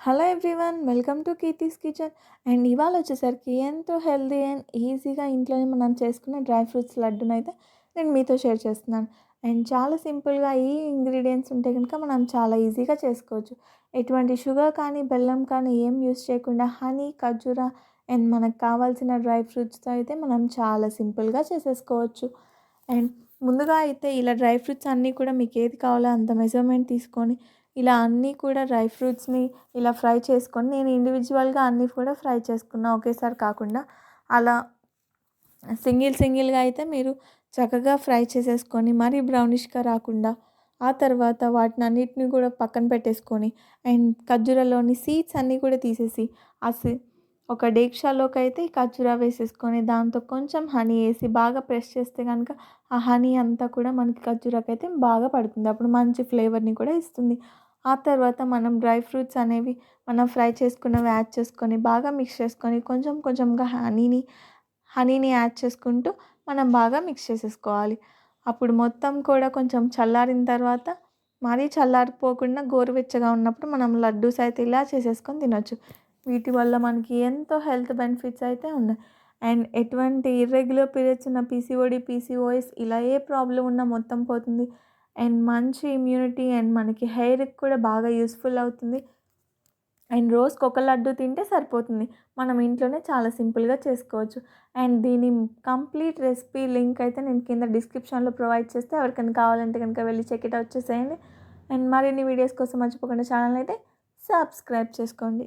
Hello everyone, welcome to Keerthi's kitchen. And ఇవాళ వచ్చేసరికి ఎంతో హెల్తీ అండ్ ఈజీగా ఇంట్లోనే మనం చేసుకునే డ్రై ఫ్రూట్స్ లడ్డునైతే నేను మీతో షేర్ చేస్తున్నాను. అండ్ చాలా సింపుల్గా ఈ ఇంగ్రీడియంట్స్ ఉంటే కనుక మనం చాలా ఈజీగా చేసుకోవచ్చు. ఎటువంటి షుగర్ కానీ బెల్లం కానీ ఏం యూస్ చేయకుండా హనీ, ఖర్జూర అండ్ మనకు కావాల్సిన డ్రై ఫ్రూట్స్తో అయితే మనం చాలా సింపుల్గా చేసేసుకోవచ్చు. అండ్ ముందుగా అయితే ఇలా డ్రై ఫ్రూట్స్ అన్నీ కూడా మీకు ఏది కావాలో అంత మెజర్మెంట్ తీసుకొని ఇలా అన్నీ కూడా డ్రై ఫ్రూట్స్ని ఇలా ఫ్రై చేసుకొని, నేను ఇండివిజువల్గా అన్నీ కూడా ఫ్రై చేసుకున్నా ఒకేసారి కాకుండా. అలా సింగిల్గా అయితే మీరు చక్కగా ఫ్రై చేసేసుకొని మరీ బ్రౌనిష్గా రాకుండా ఆ తర్వాత వాటిని అన్నిటిని కూడా పక్కన పెట్టేసుకొని అండ్ ఖర్జూరలోని సీడ్స్ అన్నీ కూడా తీసేసి ఆ ఒక డేక్షాలోకి అయితే ఈ ఖర్జూర వేసేసుకొని దాంతో కొంచెం హనీ వేసి బాగా ప్రెస్ చేస్తే కనుక ఆ హనీ అంతా కూడా మనకి ఖర్జూరకైతే బాగా పడుతుంది. అప్పుడు మంచి ఫ్లేవర్ని కూడా ఇస్తుంది. ఆ తర్వాత మనం డ్రై ఫ్రూట్స్ అనేవి మనం ఫ్రై చేసుకున్నవి యాడ్ చేసుకొని బాగా మిక్స్ చేసుకొని కొంచెం కొంచెంగా హనీని యాడ్ చేసుకుంటూ మనం బాగా మిక్స్ చేసేసుకోవాలి. అప్పుడు మొత్తం కూడా కొంచెం చల్లారిన తర్వాత మరీ చల్లారిపోకుండా గోరువెచ్చగా ఉన్నప్పుడు మనం లడ్డూస్ అయితే ఇలా చేసేసుకొని తినొచ్చు. వీటి వల్ల మనకి ఎంతో హెల్త్ బెనిఫిట్స్ అయితే ఉన్నాయి. అండ్ ఎటువంటి ఇర్రెగ్యులర్ పీరియడ్స్ ఉన్న పీసీఓడి, పీసీఓఎస్ ఇలా ఏ ప్రాబ్లం ఉన్నా మొత్తం పోతుంది. అండ్ మంచి ఇమ్యూనిటీ అండ్ మనకి హెయిర్కి కూడా బాగా యూస్ఫుల్ అవుతుంది. అండ్ రోజుకి ఒక లడ్డు తింటే సరిపోతుంది. మనం ఇంట్లోనే చాలా సింపుల్గా చేసుకోవచ్చు. అండ్ దీని కంప్లీట్ రెసిపీ లింక్ అయితే నేను కింద డిస్క్రిప్షన్లో ప్రొవైడ్ చేస్తే ఎవరికైనా కావాలంటే కనుక వెళ్ళి చెక్ ఇట్ అవుట్ చేసేయండి. అండ్ మరిన్ని వీడియోస్ కోసం మర్చిపోకుండా ఛానల్ అయితే సబ్స్క్రైబ్ చేసుకోండి.